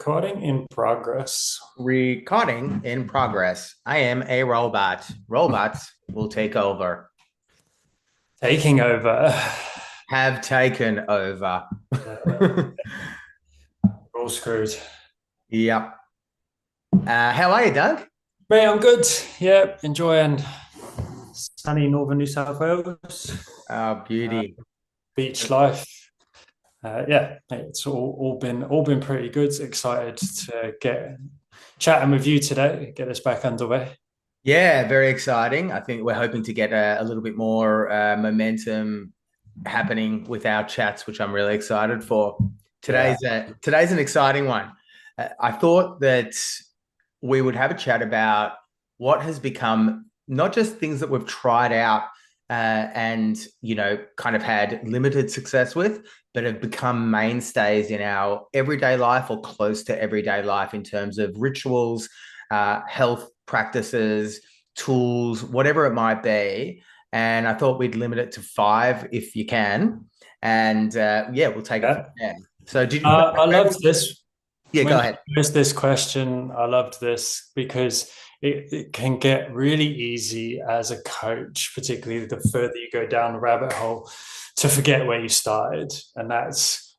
Recording in progress. Recording in progress. I am a robot. Robots will take over. Taking over. Have taken over. All screwed. Yep. How are you, Doug? Mate, I'm good. Yeah, enjoying sunny northern New South Wales. Oh, Uh, beauty. beach life. Yeah, mate, it's all been pretty good. Excited to get chatting with you today. Get us back underway. Yeah, very exciting. I think we're hoping to get a little bit more momentum happening with our chats, which I'm really excited for. Yeah. Today's an exciting one. I thought that we would have a chat about what has become not just things that we've tried out and kind of had limited success with, but have become mainstays in our everyday life or close to everyday life in terms of rituals, health practices, tools, whatever it might be. And I thought we'd limit it to five if you can. And yeah, we'll take it from Yeah. there. So, I loved this. yeah, go When ahead. you posed this question, I loved this because it can get really easy as a coach, particularly the further you go down the rabbit hole, to forget where you started. And that's,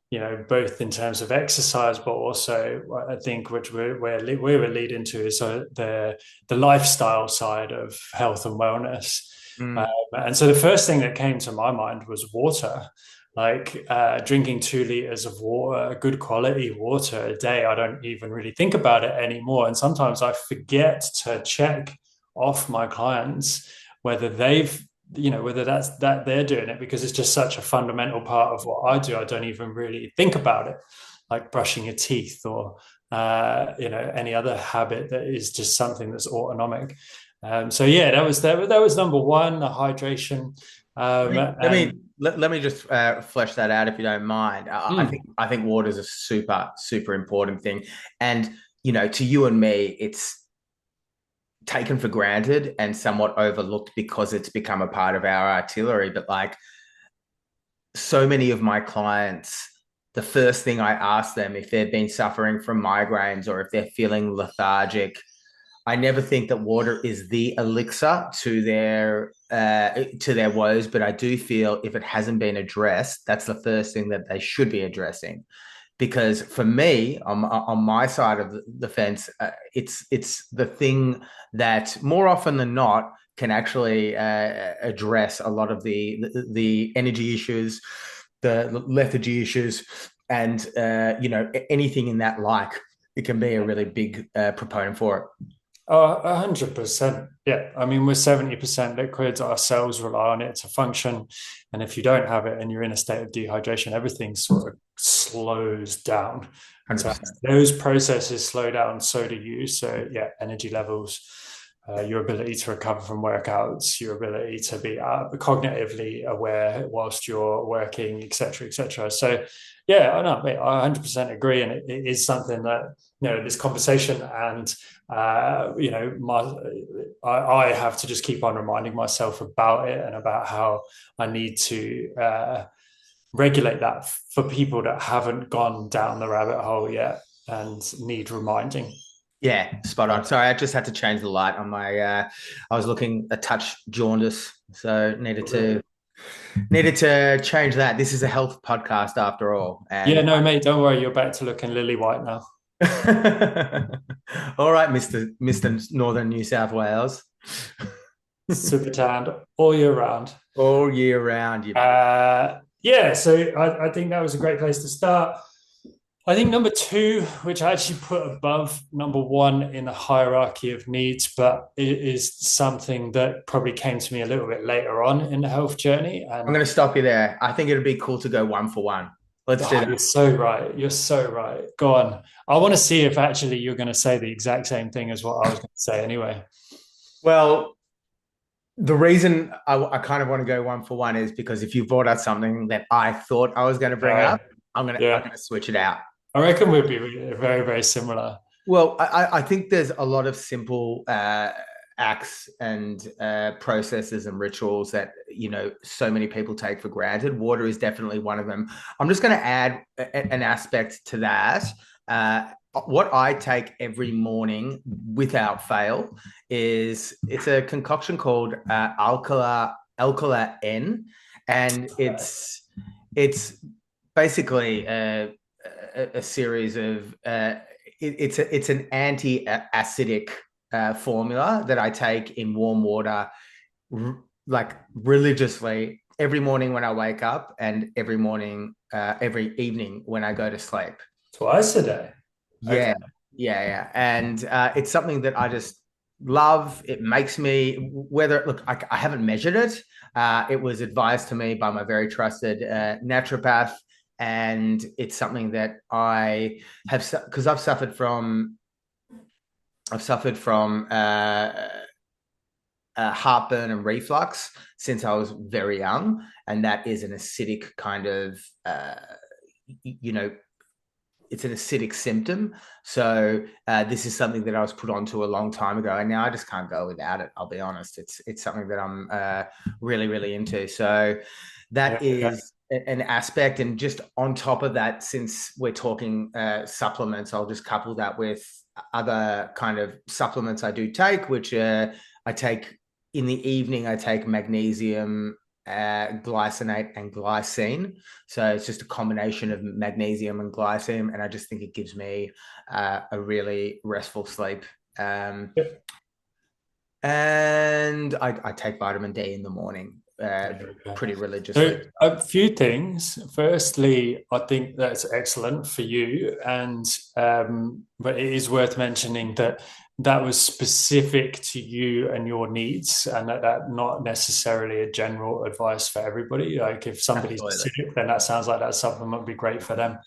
both in terms of exercise, but also I think which we were leading to is the lifestyle side of health and wellness. Um, Mm. and so the first thing that came to my mind was water, like drinking 2 liters of water, good quality water a day. I don't even really think about it anymore. And sometimes I forget to check off my clients whether whether that's that they're doing it, because it's just such a fundamental part of what I do. I don't even really think about it, like brushing your teeth or, any other habit that is just something that's autonomic. So yeah, that was number one, the hydration. Let me let And me let me just flesh that out if you don't mind. I think water is a super important thing, and to you and me, it's taken for granted and somewhat overlooked because it's become a part of our artillery. But like so many of my clients, the first thing I ask them if they've been suffering from migraines or if they're feeling lethargic, I never think that water is the elixir to their woes, but I do feel if it hasn't been addressed, that's the first thing that they should be addressing. Because for me, on my side of the fence, it's the thing that more often than not can actually address a lot of the energy issues, the lethargy issues, and anything in that like. It can be a really big proponent for it. Oh, 100%. Yeah. I mean, we're 70% liquids. Our cells rely on it to function. And if you don't have it and you're in a state of dehydration, everything sort of slows down. And so 100%. as those processes slow down, so do you. So, yeah, energy levels, your ability to recover from workouts, your ability to be cognitively aware whilst you're working, etc., etc. So, yeah, I know, mate, I 100% agree. And it is something that, this conversation and I have to just keep on reminding myself about it and about how I need to regulate that for people that haven't gone down the rabbit hole yet and need reminding. Yeah, spot on. Sorry, I just had to change the light on my. I was looking a touch jaundice, so needed to change that. This is a health podcast after all, Yeah, and no, mate, don't worry. You're back to looking lily white now. all right, Mister Northern New South Wales, Super tanned all year round. all year round. You Yeah, so I think that was a great place to start. I think number two, which I actually put above number one in the hierarchy of needs, but it is something that probably came to me a little bit later on in the health journey. I'm And going to stop you there. I think it'd be cool to go one for one. Let's do oh, that. you're so right. You're so right. Go on. I want to see if actually you're going to say the exact same thing as what I was going to say anyway. Well, the reason I kind of want to go one for one is because if you brought up something that I thought I was going to bring Uh, up, I'm yeah, gonna switch it out. I reckon we'd be very, very similar. Well, I think there's a lot of simple acts and processes and rituals that so many people take for granted. Water is definitely one of them. I'm just going to add an aspect to that what I take every morning without fail is it's a concoction called Alkala N, and it's basically a series of it's an anti-acidic formula that I take in warm water like religiously every morning when I wake up and every morning, every evening when I go to sleep. Twice a day. Yeah, yeah. And it's something that I just love. It makes me, whether, look, I haven't measured it. It was advised to me by my very trusted naturopath. And it's something that I have, because I've suffered from heartburn and reflux since I was very young, and that is an acidic kind of, you know, it's an acidic symptom. So this is something that I was put onto a long time ago, and now I just can't go without it. I'll be honest; it's something that I'm really really into. So that is an aspect, and just on top of that, since we're talking supplements, I'll just couple that with other kind of supplements I do take, which I take in the evening. I take magnesium, glycinate, and glycine. So it's just a combination of magnesium and glycine, and I just think it gives me a really restful sleep. And I take vitamin D in the morning pretty religiously. So a few things. Firstly, I think that's excellent for you, and but it is worth mentioning that that was specific to you and your needs, and that not necessarily a general advice for everybody. Like if somebody's acidic, then that sounds like that supplement would be great for them.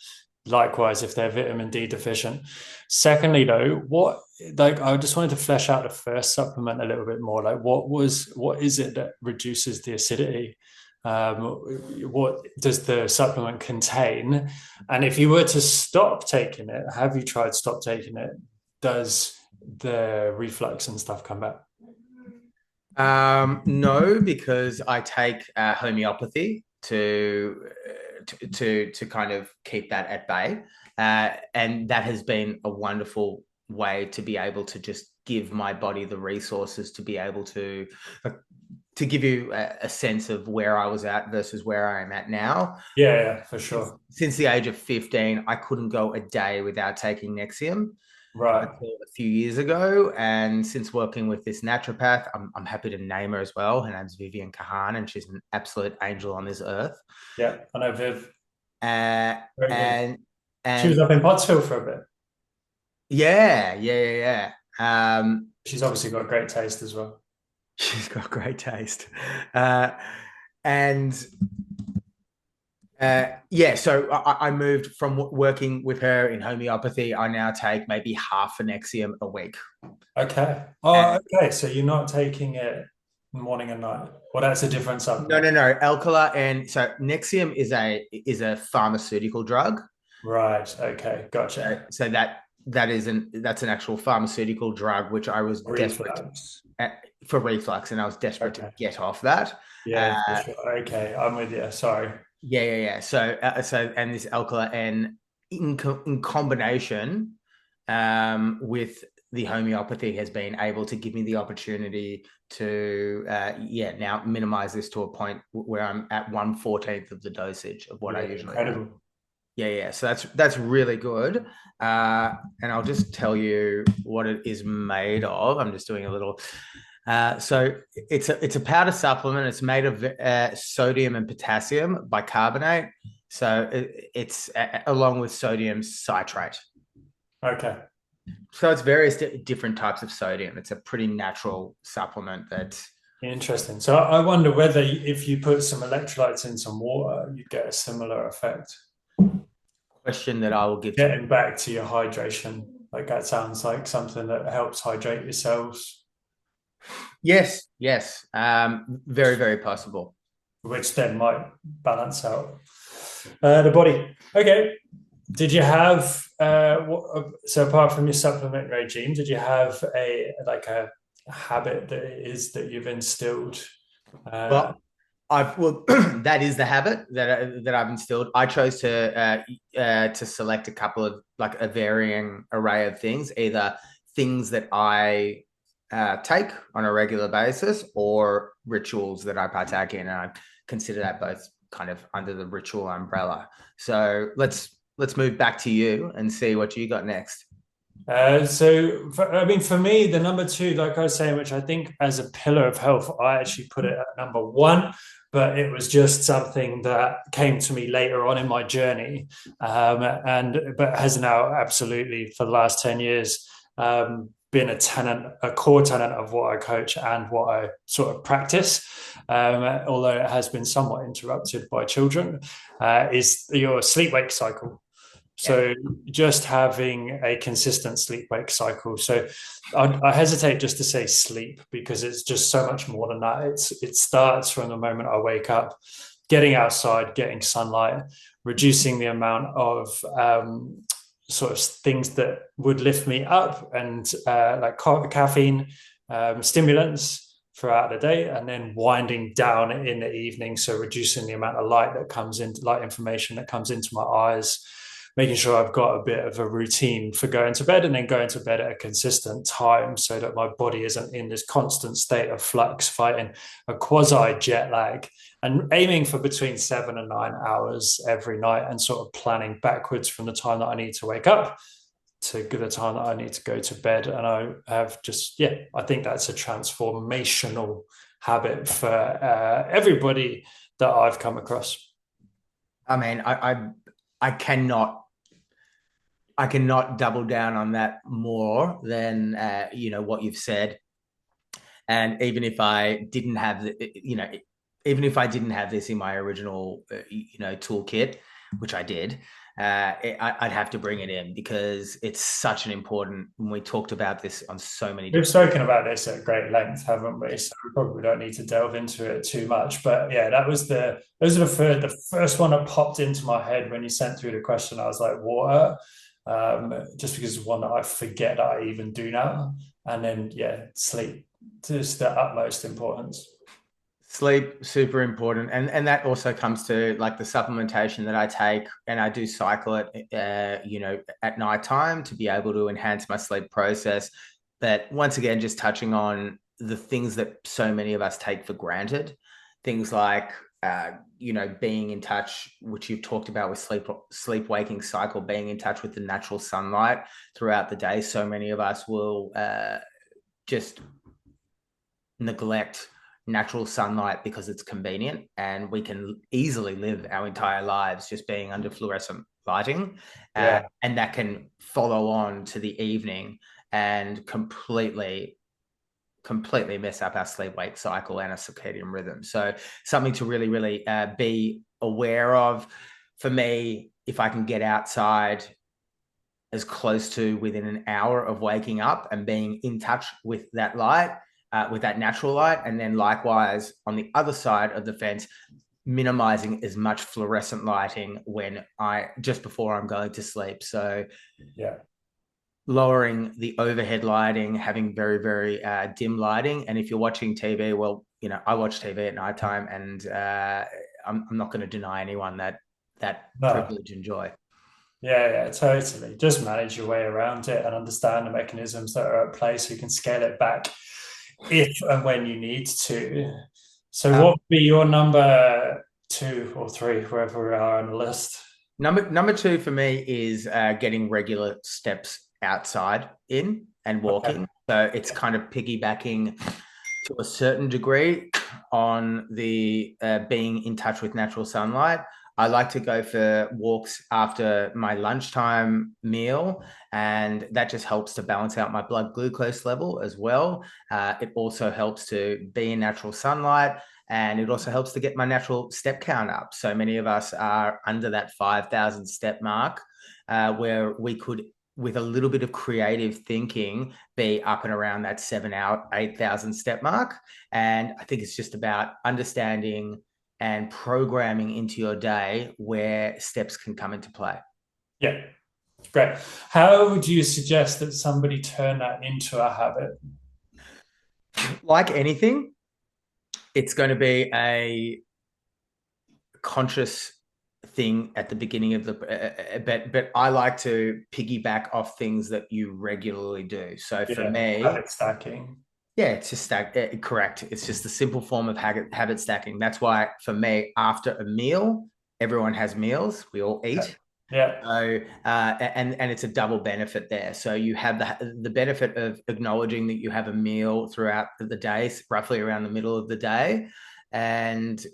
Likewise, if they're vitamin D deficient. Secondly, though, what like I just wanted to flesh out the first supplement a little bit more. Like, what is it that reduces the acidity? What does the supplement contain? And if you were to stop taking it, have you tried stop taking it? Does the reflux and stuff come back? No, because I take homeopathy to kind of keep that at bay. And that has been a wonderful way to be able to just give my body the resources to be able to give you a sense of where I was at versus where I am at now. Yeah, for sure. Since the age of 15, I couldn't go a day without taking Nexium. Right. Until a few years ago. And since working with this naturopath, I'm happy to name her as well. Her name's Vivian Kahan, and she's an absolute angel on this earth. Yeah, I know Viv. And she was up in Pottsville for a bit. Yeah. She's obviously got great taste as well. She's got great taste. And so I moved from working with her in homeopathy. I now take maybe half a Nexium a week. Okay. Oh, okay. So you're not taking it morning and night. Well, that's a different supplement. No. Alcala, and so Nexium is a pharmaceutical drug. Right. Okay. Gotcha. So that's an actual pharmaceutical drug, which I was desperate for reflux, and I was desperate to get off that. Yeah. Sure. Okay. I'm with you. Sorry. Yeah. So and this Alcala N in combination with the homeopathy has been able to give me the opportunity to now minimize this to a point where I'm at 1/14 of the dosage of what I usually do. Yeah. So that's really good. And I'll just tell you what it is made of. I'm just doing a little. So it's a powder supplement. It's made of sodium and potassium bicarbonate. So it's along with sodium citrate. Okay. So it's various different types of sodium. It's a pretty natural supplement that. Interesting. So I wonder whether if you put some electrolytes in some water, you'd get a similar effect. Question that I will give. Getting back to your hydration, like that sounds like something that helps hydrate your cells. Yes. Very, very possible. Which then might balance out the body. Okay. Did you have so apart from your supplement regime, did you have a habit that you've instilled? Well, that is the habit that I've instilled. I chose to select a couple of like a varying array of things, either things that I take on a regular basis or rituals that I partake in, and I consider that both kind of under the ritual umbrella. So let's move back to you and see what you got next. I mean, for me, the number two, like I was saying, which I think as a pillar of health, I actually put it at number one, but it was just something that came to me later on in my journey, and but has now absolutely for the last 10 years been a core tenant of what I coach and what I sort of practice. Although it has been somewhat interrupted by children, is your sleep wake cycle. Yeah. So just having a consistent sleep wake cycle. So I hesitate just to say sleep because it's just so much more than that. It starts from the moment I wake up, getting outside, getting sunlight, reducing the amount of sort of things that would lift me up and like caffeine, stimulants throughout the day, and then winding down in the evening. So reducing the amount of light that comes in, light information that comes into my eyes, making sure I've got a bit of a routine for going to bed and then going to bed at a consistent time so that my body isn't in this constant state of flux, fighting a quasi jet lag and aiming for between 7 and 9 hours every night and sort of planning backwards from the time that I need to wake up to the time that I need to go to bed. And I have just, yeah, I think that's a transformational habit for everybody that I've come across. I mean, I cannot I cannot double down on that more than what you've said. And even if I didn't have even if I didn't have this in my original toolkit, which I did, I'd have to bring it in because it's such an important. And we talked about this on so many We've different. spoken about this at great length, haven't we? So we probably don't need to delve into it too much. But yeah, those are the first one that popped into my head when you sent through the question. I was like, water, just because it's one that I forget that I even do now. And then yeah, sleep, just the utmost importance. Sleep super important, and that also comes to like the supplementation that I take, and I do cycle it, at night time to be able to enhance my sleep process. But once again, just touching on the things that so many of us take for granted, things like being in touch, which you've talked about with sleep waking cycle, being in touch with the natural sunlight throughout the day. So many of us will just neglect natural sunlight because it's convenient and we can easily live our entire lives just being under fluorescent lighting. Yeah. And that can follow on to the evening and completely mess up our sleep wake cycle and our circadian rhythm. So something to really, really be aware of. For me, if I can get outside as close to within an hour of waking up and being in touch with that light, with that natural light, and then likewise on the other side of the fence, minimizing as much fluorescent lighting when I just before I'm going to sleep. So Yeah. lowering the overhead lighting, having very, very dim lighting. And if you're watching TV, well, I watch TV at nighttime, and I'm not going to deny anyone that No. privilege and joy. Yeah, yeah, totally. Just manage your way around it and understand the mechanisms that are at play so you can scale it back if and when you need to. So, Um, what would be your number two or three, wherever we are on the list? number two for me is getting regular steps outside in and Okay. walking. So it's kind of piggybacking to a certain degree on the being in touch with natural sunlight. I like to go for walks after my lunchtime meal, and that just helps to balance out my blood glucose level as well. It also helps to be in natural sunlight, and it also helps to get my natural step count up. So many of us are under that 5,000 step mark, where we could, with a little bit of creative thinking, be up and around that 8,000 step mark. And I think it's just about understanding and programming into your day where steps can come into play. Yeah, great. How would you suggest that somebody turn that into a habit? Like anything, it's going to be a conscious thing at the beginning of the but I like to piggyback off things that you regularly do. So for me, habit stacking. yeah, it's just correct. It's just a simple form of habit stacking. That's why for me, after a meal, everyone has meals. We all eat. Yeah. So and it's a double benefit there. So you have the benefit of acknowledging that you have a meal throughout the day, roughly around the middle of the day, and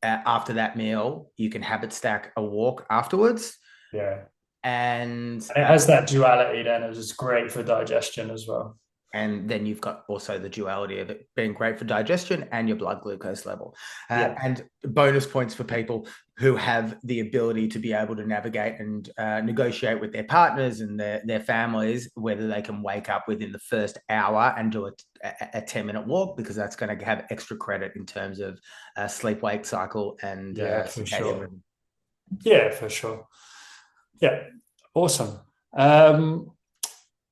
after that meal, you can habit stack a walk afterwards. Yeah. And And it has that duality then, it's great for digestion as well. and then you've got also the duality of it being great for digestion and your blood glucose level. And bonus points for people who have the ability to be able to navigate and negotiate with their partners and their families, whether they can wake up within the first hour and do a 10-minute walk, because that's going to have extra credit in terms of sleep-wake cycle and For circadian sure. rhythm. Yeah, for sure. Yeah, awesome.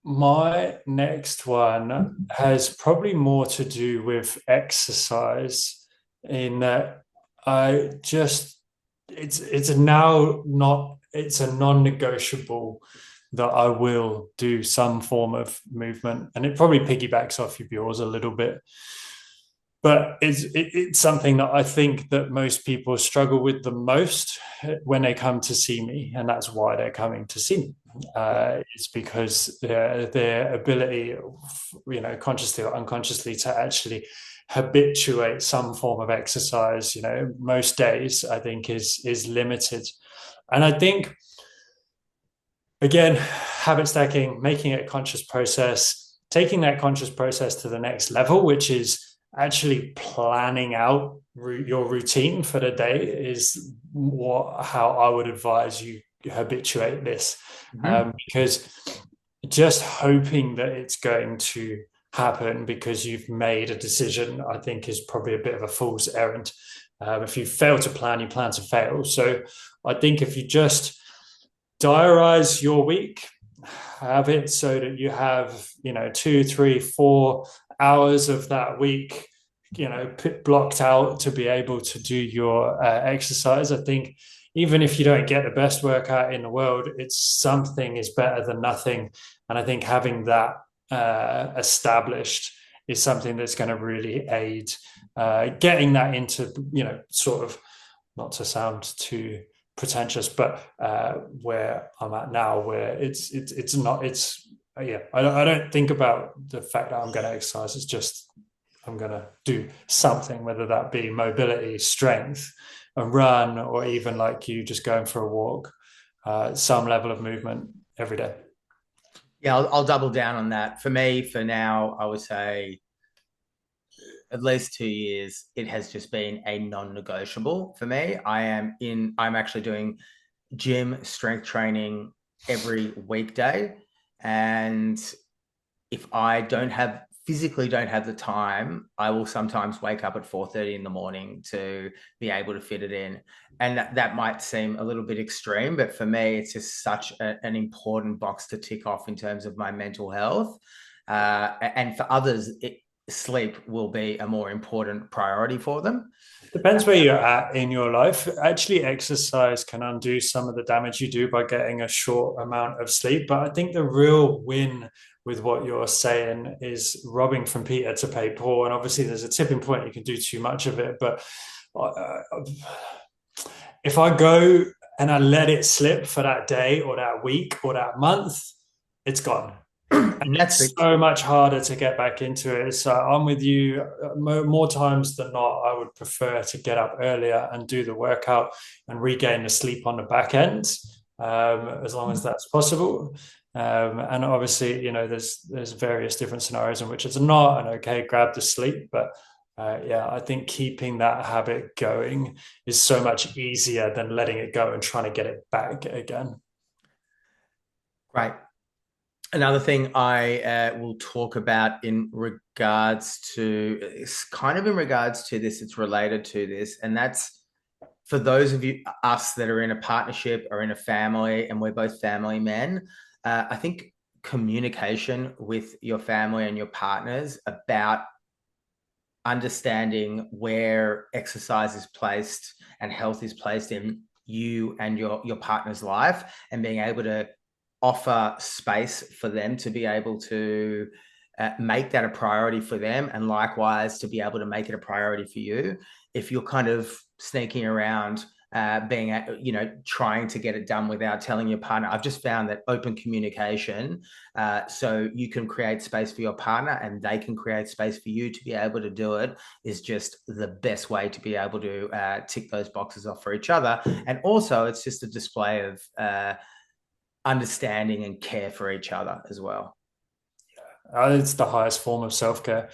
My next one has probably more to do with exercise, in that I just it's now not it's a non-negotiable that I will do some form of movement, and it probably piggybacks off of yours a little bit. But it's something that I think that most people struggle with the most when they come to see me, and that's why they're coming to see me. It's because their ability, consciously or unconsciously, to actually habituate some form of exercise, most days, I think is limited. And I think, again, habit stacking, making it a conscious process, taking that conscious process to the next level, which is actually planning out your routine for the day, is how I would advise you habituate this. Because just hoping that it's going to happen because you've made a decision, I think, is probably a bit of a fool's errand. If you fail to plan, you plan to fail. So I think if you just diarize your week, have it so that you have 2, 3, 4 hours of that week blocked out to be able to do your exercise. I think even if you don't get the best workout in the world, it's something is better than nothing. And I think having that established is something that's going to really aid getting that into, sort of, not to sound too pretentious, but where I'm at now, where it's not, I don't think about the fact that I'm going to exercise. It's just, I'm going to do something, whether that be mobility, strength, a run, or even like you just going for a walk, some level of movement every day. Yeah, I'll double down on that. For me, for now, I would say at least 2 years, it has just been a non-negotiable for me. I'm actually doing gym strength training every weekday. And if I physically don't have the time, I will sometimes wake up at 4:30 in the morning to be able to fit it in. And that might seem a little bit extreme, but for me, it's just such an important box to tick off in terms of my mental health. And for others, sleep will be a more important priority for them. Depends where you're at in your life. Actually, exercise can undo some of the damage you do by getting a short amount of sleep. But I think the real win with what you're saying is robbing from Peter to pay Paul. And obviously, there's a tipping point, you can do too much of it. But if I go and I let it slip for that day or that week or that month, it's gone. And it's so much harder to get back into it. So I'm with you. More times than not, I would prefer to get up earlier and do the workout and regain the sleep on the back end, as long as that's possible. And obviously, there's various different scenarios in which it's not, and okay, grab the sleep. But I think keeping that habit going is so much easier than letting it go and trying to get it back again. Right. Another thing I will talk about in regards to, it's kind of in regards to this, it's related to this, and that's for those of us that are in a partnership or in a family, and we're both family men. I think communication with your family and your partners about understanding where exercise is placed and health is placed in you and your partner's life, and being able to offer space for them to be able to make that a priority for them, and likewise to be able to make it a priority for you. If you're kind of sneaking around, being, trying to get it done without telling your partner, I've just found that open communication, so you can create space for your partner and they can create space for you to be able to do it, is just the best way to be able to tick those boxes off for each other. And also, it's just a display of understanding and care for each other as well. It's the highest form of self-care,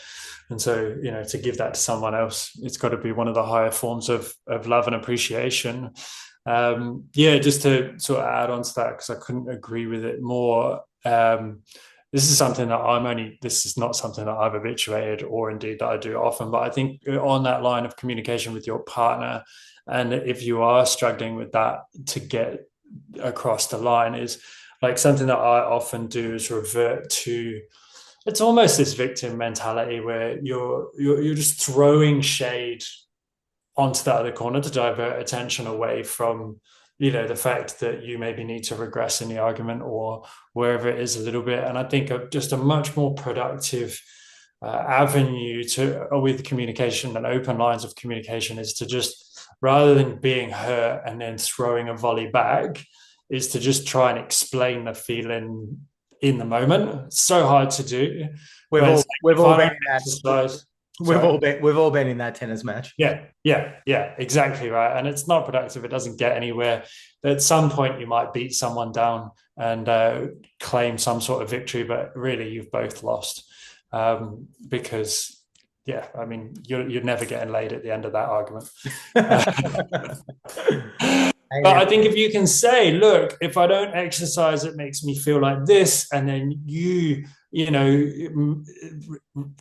and so to give that to someone else, it's got to be one of the higher forms of love and appreciation. Just to sort of add on to that, because I couldn't agree with it more. This is not something that I've habituated, or indeed that I do often, but I think on that line of communication with your partner, and if you are struggling with that, to get across the line, is like something that I often do is revert to. It's almost this victim mentality where you're just throwing shade onto the other corner to divert attention away from the fact that you maybe need to regress in the argument or wherever it is a little bit. And I think just a much more productive avenue with communication and open lines of communication is to just, rather than being hurt and then throwing a volley back, is to just try and explain the feeling in the moment. It's so hard to do. We've all been in that. We've all been in that tennis match. Yeah, exactly right. And it's not productive. It doesn't get anywhere. At some point, you might beat someone down and claim some sort of victory, but really, you've both lost, because you're never getting laid at the end of that argument. But I think if you can say, look, if I don't exercise, it makes me feel like this, and then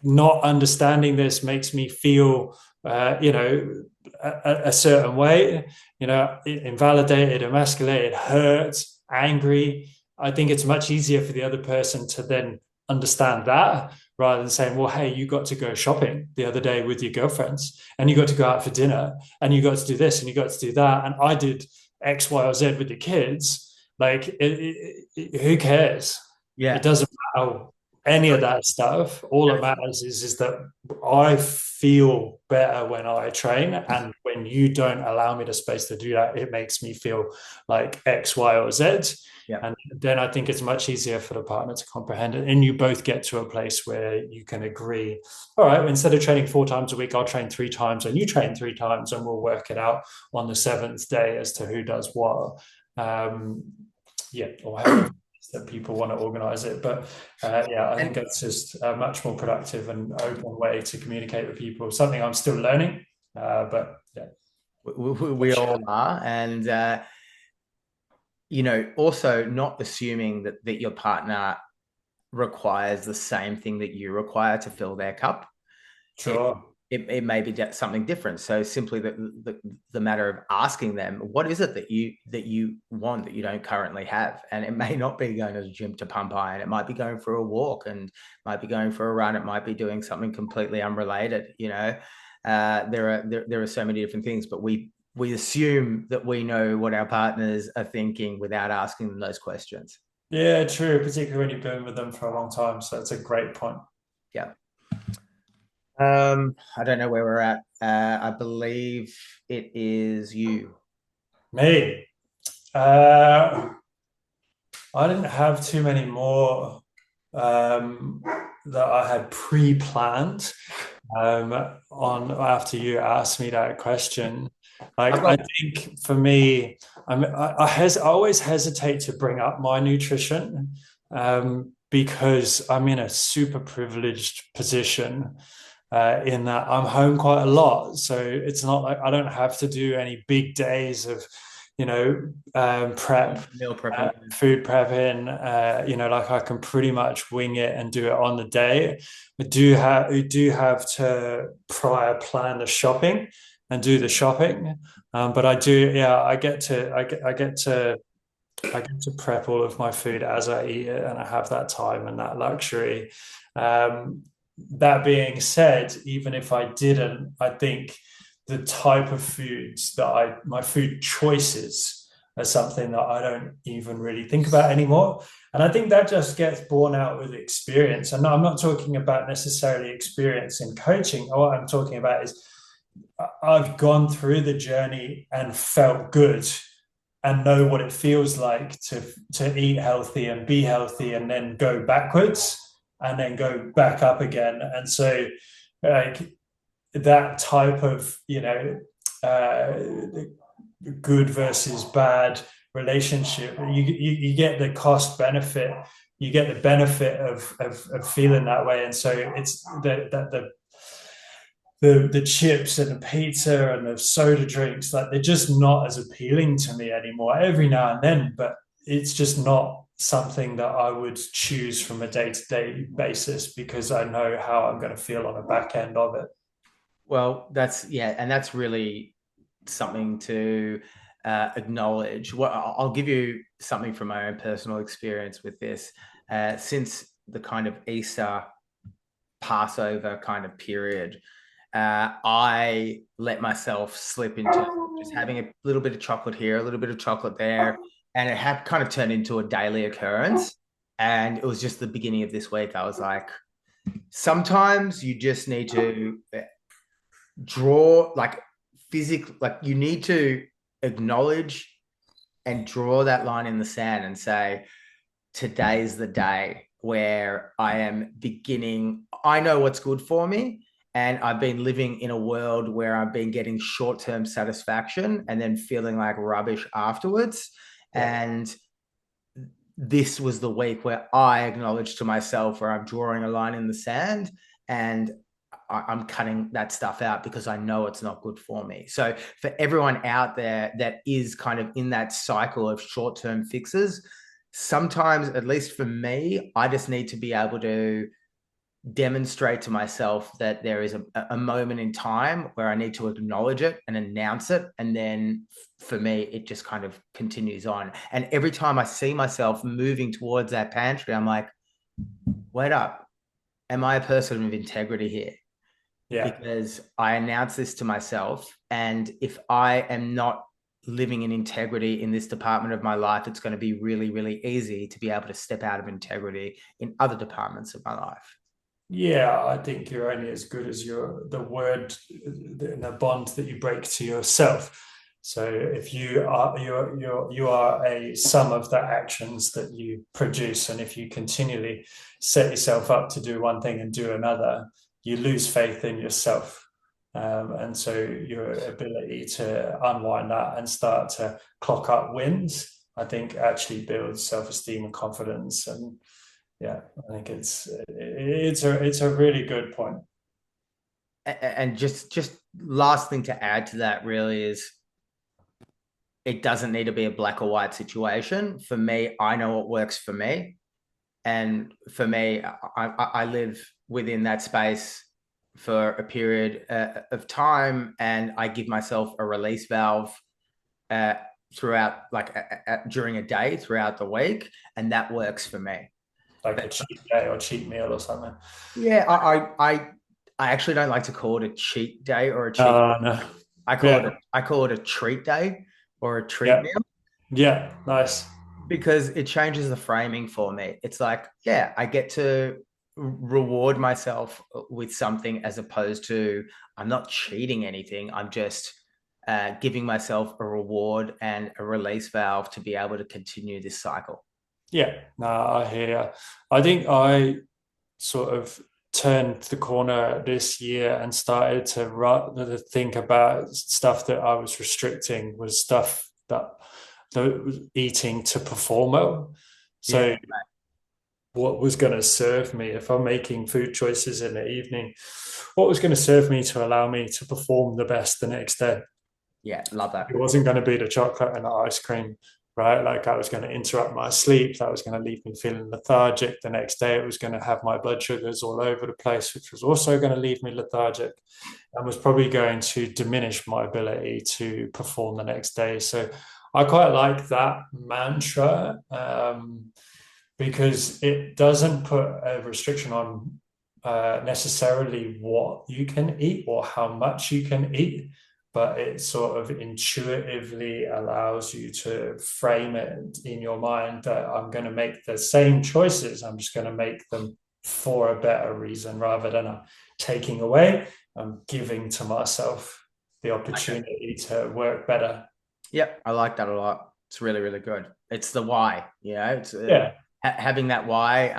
not understanding this makes me feel, a certain way, invalidated, emasculated, hurt, angry. I think it's much easier for the other person to then understand that, rather than saying, well, hey, you got to go shopping the other day with your girlfriends, and you got to go out for dinner, and you got to do this, and you got to do that, and I did X, Y, or Z with the kids. Like, who cares? Yeah, it doesn't matter any of that stuff. All that matters is that I feel better when I train, and when you don't allow me the space to do that, it makes me feel like X, Y, or Z. Yeah. And then I think it's much easier for the partner to comprehend it, and you both get to a place where you can agree, all right, instead of training 4 times a week, I'll train 3 times and you train 3 times, and we'll work it out on the 7th day as to who does what. Or however that people want to organize it. But I think it's just a much more productive and open way to communicate with people. Something I'm still learning, but yeah. We all are. And also not assuming that your partner requires the same thing that you require to fill their cup. Sure. It may be something different. So simply the matter of asking them, what is it that you want that you don't currently have? And it may not be going to the gym to pump iron. It might be going for a walk, and might be going for a run. It might be doing something completely unrelated. There are so many different things, but we assume that we know what our partners are thinking without asking them those questions. Yeah, true. Particularly when you've been with them for a long time. So that's a great point. Yeah. I don't know where we're at. I believe it is you. Me. I didn't have too many more that I had pre-planned on after you asked me that question. I think for me, I always hesitate to bring up my nutrition because I'm in a super privileged position in that I'm home quite a lot. So it's not like I don't have to do any big days of prep, meal prepping, food prepping. Like I can pretty much wing it and do it on the day. We do have to prior plan the shopping and do the shopping, but I get to prep all of my food as I eat it, and I have that time and that luxury. that being said, even if I didn't, I think the type of foods that my food choices are something that I don't even really think about anymore. And I think that just gets borne out with experience. And I'm not talking about necessarily experience in coaching. What I'm talking about is I've gone through the journey and felt good and know what it feels like to eat healthy and be healthy and then go backwards and then go back up again. And so like that type of, uh, good versus bad relationship, you get the cost benefit, you get the benefit of feeling that way. And so it's the chips and the pizza and the soda drinks, like they're just not as appealing to me anymore. Every now and then, but it's just not something that I would choose from a day-to-day basis because I know how I'm going to feel on the back end of it. Well, and that's really something to acknowledge. Well, I'll give you something from my own personal experience with this. Since the kind of Easter Passover kind of period, I let myself slip into just having a little bit of chocolate here, a little bit of chocolate there, and it had kind of turned into a daily occurrence. And it was just the beginning of this week. I was like, sometimes you just need to draw like physically, like you need to acknowledge and draw that line in the sand and say, today's the day where I am beginning. I know what's good for me. And I've been living in a world where I've been getting short term satisfaction and then feeling like rubbish afterwards. Yeah. And this was the week where I acknowledged to myself where I'm drawing a line in the sand and I'm cutting that stuff out because I know it's not good for me. So for everyone out there that is kind of in that cycle of short-term fixes, sometimes, at least for me, I just need to be able to demonstrate to myself that there is a moment in time where I need to acknowledge it and announce it. And then for me, it just kind of continues on. And every time I see myself moving towards that pantry, I'm like, wait up. Am I a person of integrity here? Yeah. Because I announce this to myself. And if I am not living in integrity in this department of my life, it's going to be really, really easy to be able to step out of integrity in other departments of my life. Yeah, I think you're only as good as the word and the bond that you break to yourself. So if you are a sum of the actions that you produce, and if you continually set yourself up to do one thing and do another, you lose faith in yourself. And so your ability to unwind that and start to clock up wins, I think actually builds self-esteem and confidence. And yeah, I think it's a really good point. And just last thing to add to that really is it doesn't need to be a black or white situation. For me, I know what works for me. And for me, I live within that space for a period of time, and I give myself a release valve uh, throughout, like during a day, throughout the week, and that works for me. Like a But cheat day or cheat meal or something. yeah, I actually don't like to call it a cheat day or a cheat. No. I Yeah. call it a treat day or a treat Yeah. meal Yeah. Nice. because it changes the framing for me. It's like, yeah, I get to reward myself with something as opposed to I'm not cheating anything. I'm just giving myself a reward and a release valve to be able to continue this cycle. Yeah. No, I hear. I think I sort of turned the corner this year and started to think about stuff that I was restricting was stuff that was eating to perform well. Yeah. So what was going to serve me if I'm making food choices in the evening? What was going to serve me to allow me to perform the best the next day? Yeah. Love that. It wasn't going to be the chocolate and the ice cream, right? Like I was going to interrupt my sleep. That was going to leave me feeling lethargic. The next day, it was going to have my blood sugars all over the place, which was also going to leave me lethargic and was probably going to diminish my ability to perform the next day. So I quite like that mantra because it doesn't put a restriction on necessarily what you can eat or how much you can eat, but it sort of intuitively allows you to frame it in your mind that I'm going to make the same choices. I'm just going to make them for a better reason rather than taking away. I'm giving to myself the Okay. opportunity to work better. Yep, I like that a lot. It's really, really good. It's the why, it's Yeah, having that why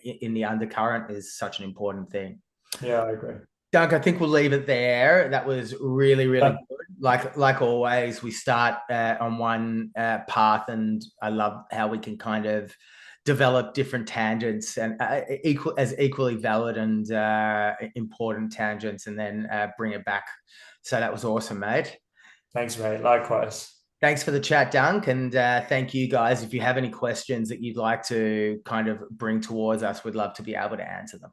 in the undercurrent is such an important thing. yeah, I agree. Doug, I think we'll leave it there. That was really, really Yeah, good. Like always, we start on one path, and I love how we can kind of develop different tangents and equally valid and important tangents, and then bring it back. So that was awesome, mate. thanks, mate. Likewise. Thanks for the chat, Dunk, and thank you guys. If you have any questions that you'd like to kind of bring towards us, we'd love to be able to answer them.